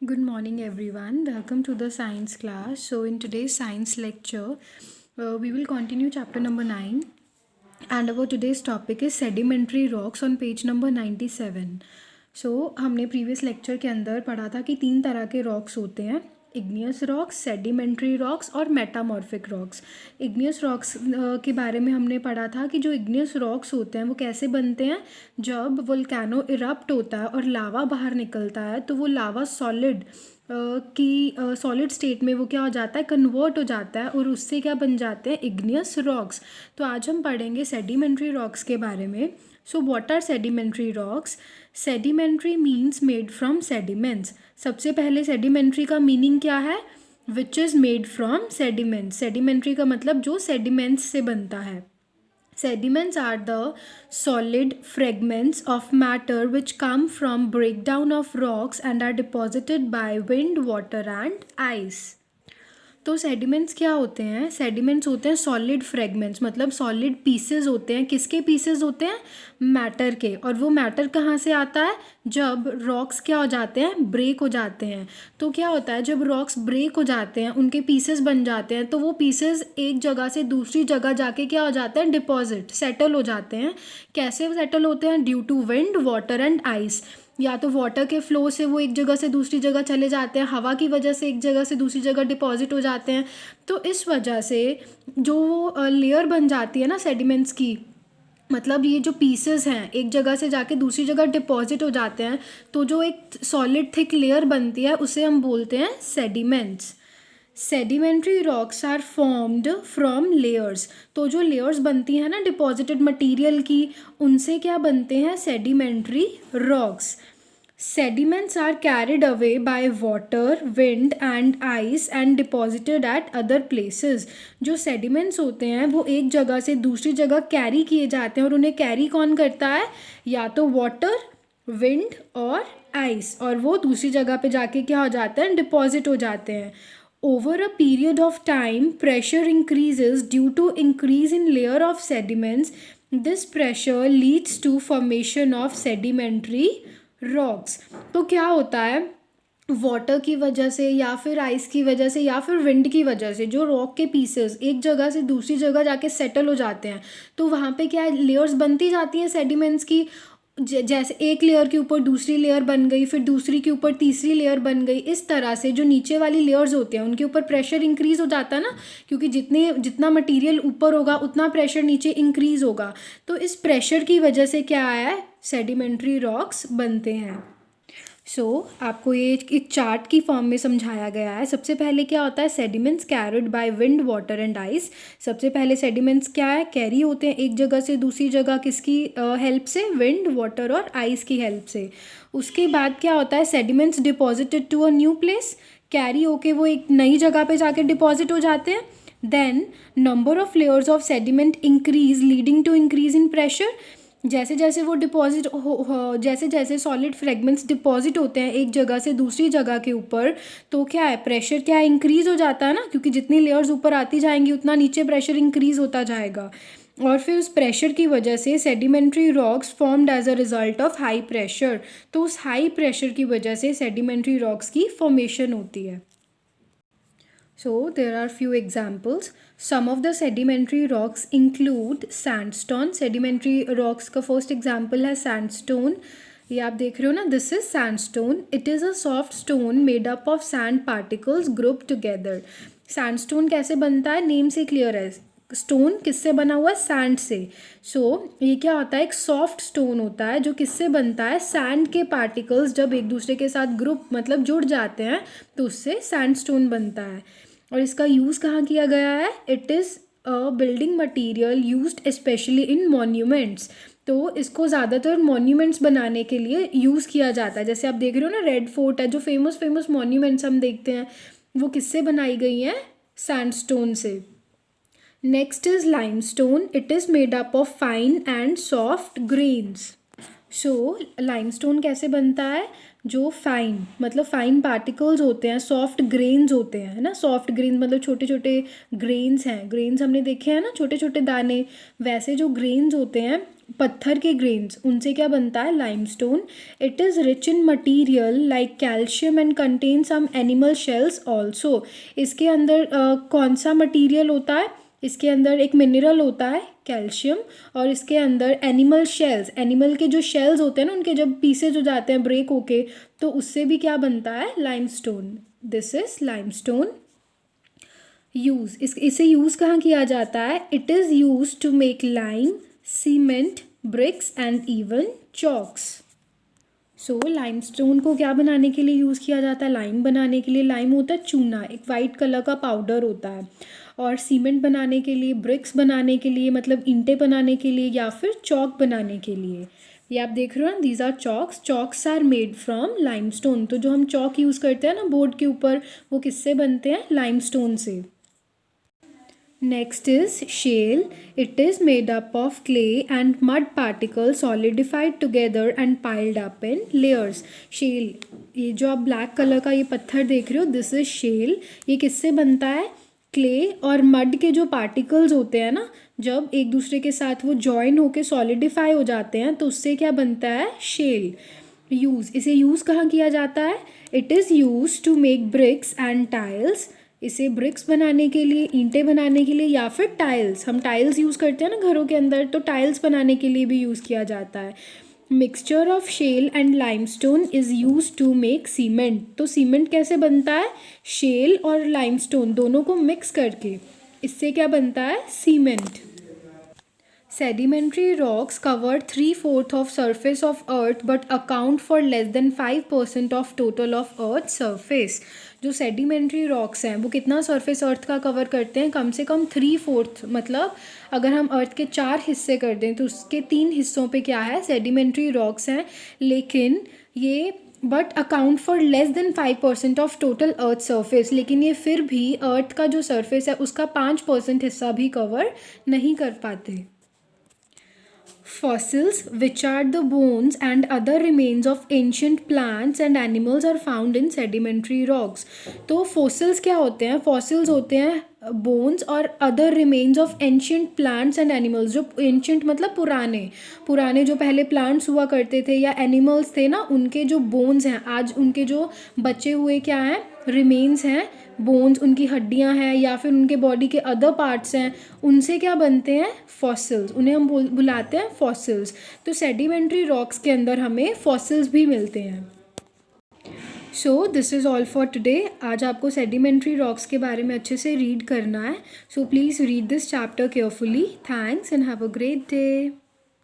Good morning, everyone. Welcome to the science class. So, in today's science lecture, we will continue chapter number 9. And our today's topic is sedimentary rocks on page number 97. So, हमने previous lecture के अंदर पढ़ा था कि 3 तरह के rocks होते हैं, इग्नियस रॉक्स, सेडिमेंट्री रॉक्स और मेटामॉर्फिक रॉक्स। इग्नियस रॉक्स के बारे में हमने पढ़ा था कि जो इग्नियस रॉक्स होते हैं वो कैसे बनते हैं। जब वोल्केनो इरप्ट होता है और लावा बाहर निकलता है तो वो लावा सॉलिड सॉलिड स्टेट में वो क्या हो जाता है, कन्वर्ट हो जाता है और उससे क्या बन जाते हैं, इग्नियस रॉक्स। तो आज हम पढ़ेंगे सेडिमेंट्री रॉक्स के बारे में। So what are sedimentary rocks? Sedimentary means made from sediments. सबसे पहले सेडिमेंट्री का मीनिंग क्या है? Which is made from sediments. Sedimentary का मतलब जो सेडिमेंट्स से बनता है। Sediments are the solid fragments of matter which come from breakdown of rocks and are deposited by wind, water and ice. तो सेडिमेंट्स क्या होते हैं? सेडिमेंट्स होते हैं सॉलिड फ्रेगमेंट्स, मतलब सॉलिड पीसेस होते हैं। किसके पीसेस होते हैं? मैटर के। और वो मैटर कहाँ से आता है? जब रॉक्स क्या हो जाते हैं, ब्रेक हो जाते हैं। तो क्या होता है, जब रॉक्स ब्रेक हो जाते हैं, उनके पीसेस बन जाते हैं, तो वो पीसेस एक जगह से दूसरी जगह जाके क्या हो जाते हैं, डिपॉजिट, सेटल हो जाते हैं। कैसे सेटल होते हैं? Due to wind, water and ice. या तो वाटर के फ्लो से वो एक जगह से दूसरी जगह चले जाते हैं, हवा की वजह से एक जगह से दूसरी जगह डिपॉजिट हो जाते हैं। तो इस वजह से जो लेयर बन जाती है ना सेडिमेंट्स की, मतलब ये जो पीसेस हैं एक जगह से जाके दूसरी जगह डिपॉजिट हो जाते हैं, तो जो एक सॉलिड थिक लेयर बनती है उसे हम बोलते हैं sediments. Sedimentary rocks are formed from layers. तो जो लेयर्स बनती हैं ना डिपॉजिटेड मटेरियल की, उनसे क्या बनते हैं, sedimentary rocks. Sediments are carried away by water, wind and ice and deposited at other places. जो sediments होते हैं वो एक जगह से दूसरी जगह कैरी किए जाते हैं, और उन्हें कैरी कौन करता है? या तो वाटर, विंड और आइस, और वो दूसरी जगह पे जाके क्या हो जाते हैं, डिपॉजिट हो जाते हैं। Over a period of time, pressure increases due to increase in layer of sediments. This pressure leads to formation of sedimentary rocks. तो क्या होता है, वाटर की वजह से या फिर आइस की वजह से या फिर विंड की वजह से जो रॉक के पीसेस एक जगह से दूसरी जगह जाके सेटल हो जाते हैं, तो वहाँ पे क्या लेयर्स बनती जाती हैं सेडिमेंट्स की। जैसे एक लेयर के ऊपर दूसरी लेयर बन गई, फिर दूसरी के ऊपर तीसरी लेयर बन गई। इस तरह से जो नीचे वाली लेयर्स होती हैं उनके ऊपर प्रेशर इंक्रीज हो जाता है ना, क्योंकि जितना मटेरियल ऊपर होगा उतना प्रेशर नीचे इंक्रीज होगा। तो इस प्रेशर की वजह से क्या आया है, सेडिमेंट्री रॉक्स बनते हैं। आपको ये एक चार्ट की फॉर्म में समझाया गया है। सबसे पहले क्या होता है, sediments carried by wind, water and ice. सबसे पहले सेडिमेंट्स क्या है, कैरी होते हैं एक जगह से दूसरी जगह, किसकी हेल्प से? विंड, वाटर और आइस की हेल्प से। उसके बाद क्या होता है, sediments deposited to a new place. Carry होके वो एक नई जगह पे जाके डिपॉजिट हो जाते हैं। Then number of layers of sediment increase leading to increase in pressure. जैसे जैसे वो डिपॉजिट जैसे जैसे सॉलिड फ्रेगमेंट्स डिपॉजिट होते हैं एक जगह से दूसरी जगह के ऊपर, तो क्या है, प्रेशर क्या है, इंक्रीज हो जाता है ना, क्योंकि जितनी लेयर्स ऊपर आती जाएंगी उतना नीचे प्रेशर इंक्रीज होता जाएगा। और फिर उस प्रेशर की वजह से sedimentary rocks formed as a result of high pressure. तो उस हाई प्रेशर की वजह से सेडिमेंट्री रॉक्स की फॉर्मेशन होती है। So there are few examples. Some of the sedimentary rocks include sandstone. Sedimentary rocks का first example है sandstone. ये आप देख रहे हो ना, this is sandstone. It is a soft stone made up of sand particles grouped together. Sandstone कैसे बनता है, नेम से क्लियर है। स्टोन किससे बना हुआ है, सैंड से। ये क्या होता है, एक सॉफ्ट स्टोन होता है जो किससे बनता है, सैंड के पार्टिकल्स जब एक दूसरे के साथ ग्रुप मतलब जुड़ जाते हैं तो उससे सैंडस्टोन बनता है। और इसका यूज़ कहाँ किया गया है, it is a building material used specially in monuments. तो इसको ज़्यादातर मॉन्यूमेंट्स बनाने के लिए यूज़ किया जाता है। जैसे आप देख रहे हो ना, रेड फोर्ट है, जो फेमस मॉन्यूमेंट्स हम देखते हैं वो किससे बनाई गई हैं, सैंडस्टोन से। Next is limestone. It is made up of fine and soft grains. Limestone कैसे बनता है, जो फाइन मतलब फाइन पार्टिकल्स होते हैं, सॉफ्ट ग्रेन्स होते हैं, है ना। सॉफ्ट ग्रेन्स मतलब छोटे छोटे ग्रेन्स हैं। ग्रेन्स हमने देखे हैं ना, छोटे छोटे दाने। वैसे जो ग्रेन्स होते हैं पत्थर के ग्रेन्स, उनसे क्या बनता है? Limestone. It is rich in material like calcium and contain some animal shells also. इसके अंदर कौन सा मटीरियल होता है? इसके अंदर एक मिनरल होता है कैल्शियम, और इसके अंदर एनिमल शेल्स, एनिमल के जो शेल्स होते हैं ना, उनके जब पीसेज हो जाते हैं ब्रेक होके, तो उससे भी क्या बनता है? Limestone. This is limestone. Use, इसे यूज़ कहाँ किया जाता है? It is use to make lime, cement, bricks and even chalks. So limestone को क्या बनाने के लिए यूज़ किया जाता है? लाइम बनाने के लिए. लाइम होता है चूना, एक वाइट कलर का पाउडर होता है. और सीमेंट बनाने के लिए, ब्रिक्स बनाने के लिए मतलब ईंटें बनाने के लिए, या फिर चौक बनाने के लिए. ये आप देख रहे हो ना, these are chalks. Chalks are made from limestone. तो जो हम चौक यूज़ करते हैं ना बोर्ड के ऊपर, वो किससे बनते हैं? लाइमस्टोन से. Next is shale. It is made up of clay and mud particles solidified together and piled up in layers. Shale, ये जो आप ब्लैक कलर का ये पत्थर देख रहे हो, दिस इज शेल. ये किससे बनता है? क्ले और मड के जो पार्टिकल्स होते हैं ना, जब एक दूसरे के साथ वो जॉइन होके सॉलिडिफाई हो जाते हैं, तो उससे क्या बनता है? शेल. यूज़, इसे यूज़ कहाँ किया जाता है? It is use to make bricks and tiles. इसे ब्रिक्स बनाने के लिए, ईंटें बनाने के लिए, या फिर टाइल्स, हम टाइल्स यूज़ करते हैं ना घरों के अंदर, तो टाइल्स बनाने के लिए भी यूज़ किया जाता है. Mixture of shale and limestone is use to make cement. तो सीमेंट कैसे बनता है? शेल और लाइमस्टोन दोनों को मिक्स करके, इससे क्या बनता है? Cement. Sedimentary rocks cover 3/4 of surface of earth but account for less than 5% of total of earth's surface. जो सेडिमेंट्री रॉक्स हैं वो कितना सरफेस अर्थ का कवर करते हैं? कम से कम 3/4. मतलब अगर हम अर्थ के 4 हिस्से कर दें तो उसके 3 हिस्सों पे क्या है? सेडिमेंट्री रॉक्स हैं. लेकिन ये but account for less than 5% of total earth surface. लेकिन ये फिर भी अर्थ का जो सरफेस है उसका 5% हिस्सा भी कवर नहीं कर पाते. Fossils, which are the bones and other remains of ancient plants and animals, are found in sedimentary rocks. तो fossils क्या होते हैं? Fossils होते हैं bones और other remains of ancient plants and animals. जो ancient मतलब पुराने, पुराने जो पहले plants हुआ करते थे या animals थे ना, उनके जो bones हैं, आज उनके जो बचे हुए क्या हैं? remains हैं. बोन्स, उनकी हड्डियां हैं या फिर उनके बॉडी के अदर पार्ट्स हैं, उनसे क्या बनते हैं? फॉसिल्स. उन्हें हम बुलाते हैं फॉसिल्स. तो सेडिमेंट्री रॉक्स के अंदर हमें फॉसिल्स भी मिलते हैं. So this is all for today. आज आपको सेडिमेंट्री रॉक्स के बारे में अच्छे से रीड करना है. So please read this chapter carefully. Thanks and have a great day.